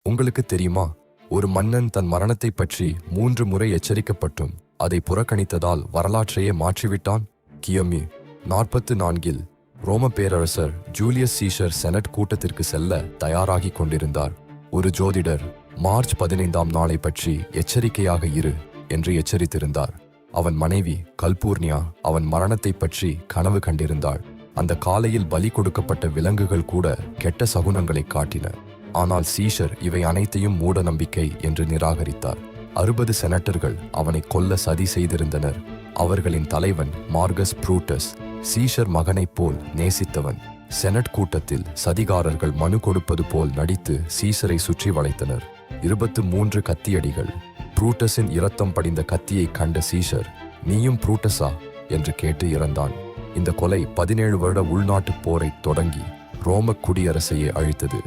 உங்களுக்கு தெரியுமா, ஒரு மன்னன் தன் மரணத்தை பற்றி 3 முறை எச்சரிக்கப்பட்டும் அதை புறக்கணித்ததால் வரலாற்றையே மாற்றிவிட்டான். கியமி 44இல் ரோம பேரரசர் ஜூலியஸ் சீசர் செனட் கூட்டத்திற்கு செல்ல தயாராகி கொண்டிருந்தார். ஒரு ஜோதிடர் மார்ச் 15ஆம் நாளை பற்றி எச்சரிக்கையாக இரு என்று எச்சரித்திருந்தார். அவன் மனைவி கல்பூர்னியா அவன் மரணத்தை பற்றி கனவு கண்டிருந்தாள். அந்த காலையில் பலி கொடுக்கப்பட்ட விலங்குகள் கூட கெட்ட சகுனங்களை காட்டின. ஆனால் சீஷர் இவை அனைத்தையும் மூட நம்பிக்கை என்று நிராகரித்தார். 60 செனட்டர்கள் அவனை கொல்ல சதி செய்திருந்தனர். அவர்களின் தலைவன் மார்கஸ் ப்ரூட்டஸ் சீஷர் மகனைப் போல் நேசித்தவன். செனட் கூட்டத்தில் சதிகாரர்கள் மனு கொடுப்பது போல் நடித்து சீசரை சுற்றி வளைத்தனர். 23 கத்தியடிகள். ப்ரூட்டஸின் இரத்தம் படிந்த கத்தியை கண்ட சீஷர், நீயும் ப்ரூட்டஸா என்று கேட்டு இறந்தான். இந்த கொலை 17 வருட உள்நாட்டுப் போரை தொடங்கி ரோம குடியரசையே அழித்தது.